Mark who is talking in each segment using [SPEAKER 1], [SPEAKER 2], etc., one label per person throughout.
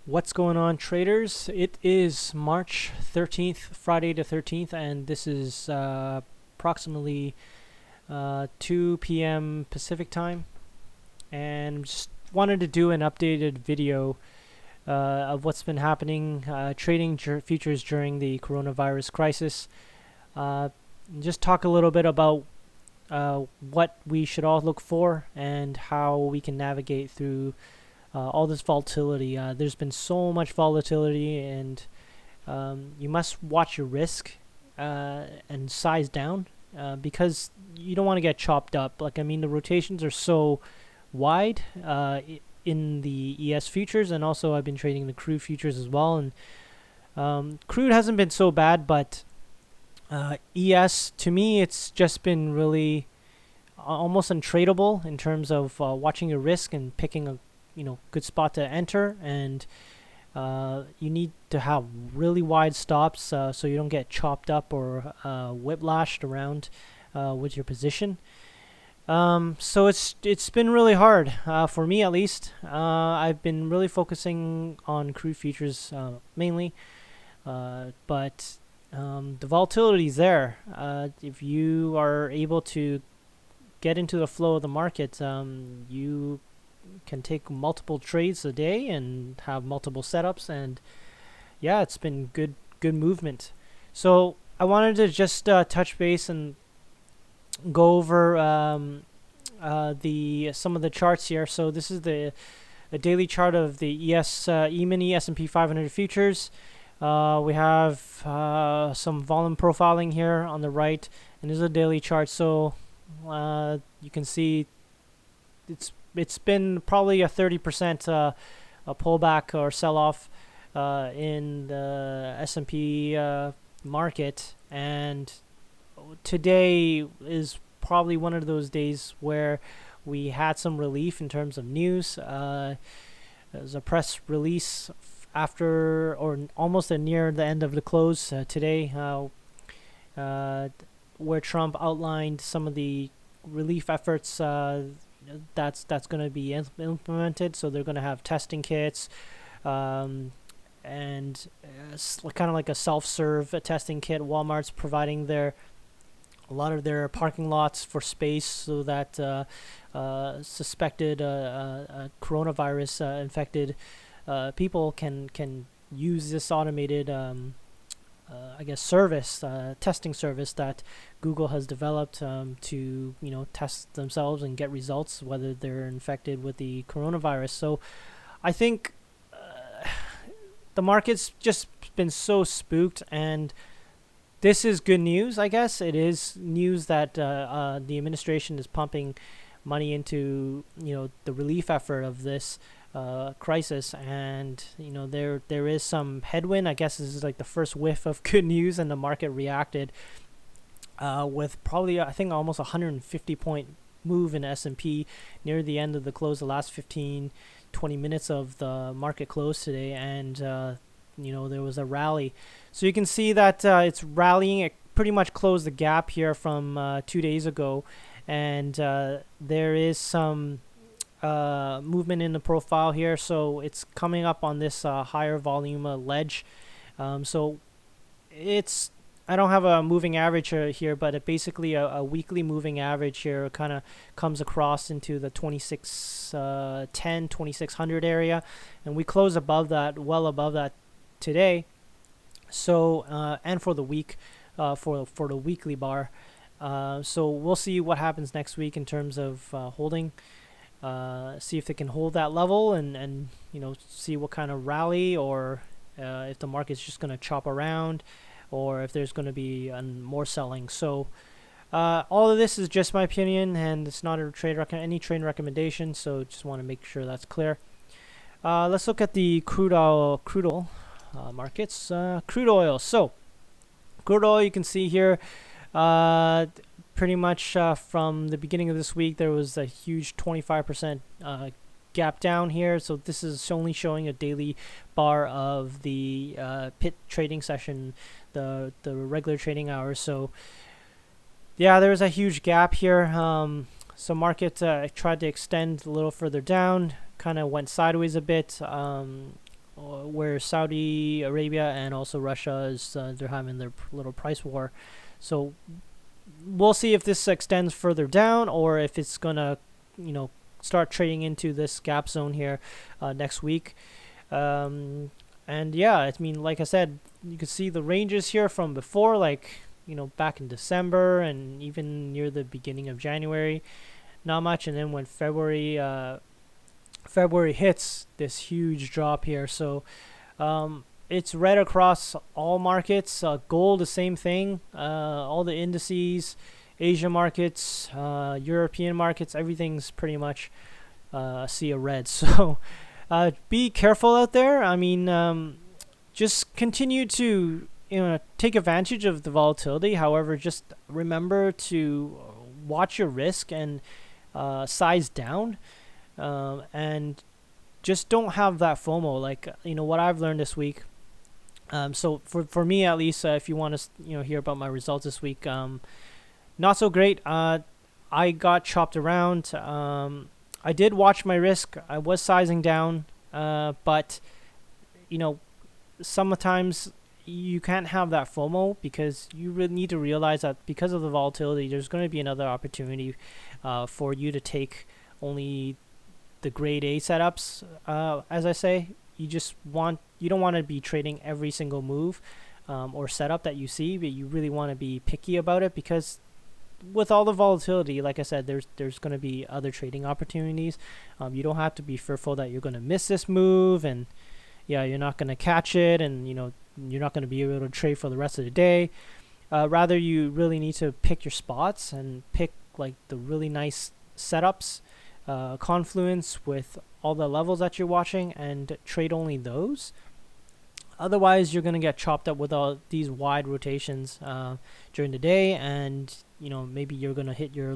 [SPEAKER 1] What's going on, traders? It is March 13th, Friday the 13th, and this is approximately 2 p.m. Pacific time. And just wanted to do an updated video of what's been happening trading futures during the coronavirus crisis. Uh, just talk a little bit about what we should all look for and how we can navigate through all this volatility. There's been so much volatility, and you must watch your risk and size down because you don't want to get chopped up. Like, I mean, the rotations are so wide in the ES futures, and also I've been trading the crude futures as well. And crude hasn't been so bad, but ES, to me, it's just been really almost untradeable in terms of watching your risk and picking a good spot to enter. And you need to have really wide stops so you don't get chopped up or whiplashed around with your position. So it's been really hard for me, at least. I've been really focusing on crude futures mainly, but the volatility is there. If you are able to get into the flow of the market, you can take multiple trades a day and have multiple setups, and yeah, it's been good movement. So I wanted to just touch base and go over the some of the charts here. So this is the daily chart of the E-mini S&P 500 futures. We have some volume profiling here on the right, and this is a daily chart. So you can see it's been probably a 30% a pullback or sell-off in the S&P market, and today is probably one of those days where we had some relief in terms of news. There's a press release after or almost near the end of the close today, where Trump outlined some of the relief efforts that's going to be implemented. So they're going to have testing kits, and kind of like a self-serve testing kit. Walmart's providing a lot of their parking lots for space so that suspected coronavirus infected people can use this automated service, testing service that Google has developed to test themselves and get results whether they're infected with the coronavirus. So I think the market's just been so spooked, and this is good news. I guess it is news that the administration is pumping money into the relief effort of this crisis, and there is some headwind. I guess this is like the first whiff of good news, and the market reacted with probably I think almost 150 point move in S&P near the end of the close, the last 15-20 minutes of the market close today, and there was a rally. So you can see that it's rallying. It pretty much closed the gap here from 2 days ago, and there is some movement in the profile here. So it's coming up on this higher volume ledge. So it's I don't have a moving average here, but it basically a weekly moving average here kind of comes across into the 2610 2600 area, and we close above that, well above that today. So and for the week, for the weekly bar. So we'll see what happens next week in terms of holding. See if they can hold that level, and see what kind of rally, or if the market's just going to chop around, or if there's going to be more selling. So all of this is just my opinion, and it's not a any trade recommendation. So just want to make sure that's clear. Let's look at the crude oil markets. Crude oil. So crude oil, you can see here. Pretty much from the beginning of this week, there was a huge 25% gap down here. So this is only showing a daily bar of the pit trading session, the regular trading hours. So yeah, there was a huge gap here. So market tried to extend a little further down, kind of went sideways a bit, where Saudi Arabia and also Russia is they're having their little price war. So we'll see if this extends further down or if it's gonna, start trading into this gap zone here next week. And yeah, I mean, like I said, you can see the ranges here from before, like back in December and even near the beginning of January, not much. And then when February hits, this huge drop here. So it's red across all markets. Gold, the same thing. All the indices, Asia markets, European markets, everything's pretty much see a red. So be careful out there. I mean, just continue to take advantage of the volatility. However, just remember to watch your risk and size down, and just don't have that FOMO. Like what I've learned this week. So for me at least, if you want to hear about my results this week, not so great. I got chopped around. I did watch my risk. I was sizing down, but sometimes you can't have that FOMO because you really need to realize that because of the volatility, there's going to be another opportunity for you to take only the grade A setups. As I say, you don't want to be trading every single move or setup that you see, but you really want to be picky about it because with all the volatility, like I said, there's going to be other trading opportunities. You don't have to be fearful that you're going to miss this move and you're not going to catch it, and you're not going to be able to trade for the rest of the day. Rather, you really need to pick your spots and pick like the really nice setups, confluence with all the levels that you're watching, and trade only those. Otherwise, you're going to get chopped up with all these wide rotations during the day, and maybe you're going to hit your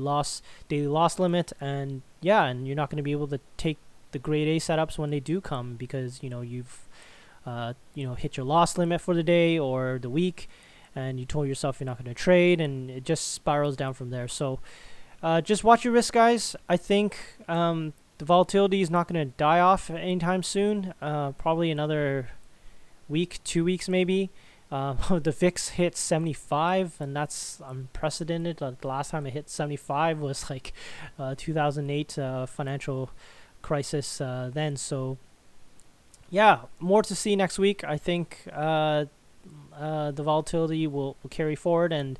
[SPEAKER 1] daily loss limit, and you're not going to be able to take the grade A setups when they do come because you've hit your loss limit for the day or the week, and you told yourself you're not going to trade, and it just spirals down from there. So just watch your risk, guys. I think the volatility is not going to die off anytime soon. Probably another week, 2 weeks maybe. The VIX hit 75, and that's unprecedented. The last time it hit 75 was like 2008 financial crisis then. So more to see next week. I think the volatility will carry forward, and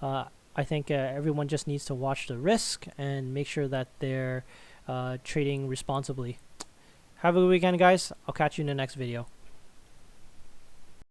[SPEAKER 1] I think everyone just needs to watch the risk and make sure that they're trading responsibly. Have a good weekend, guys. I'll catch you in the next video.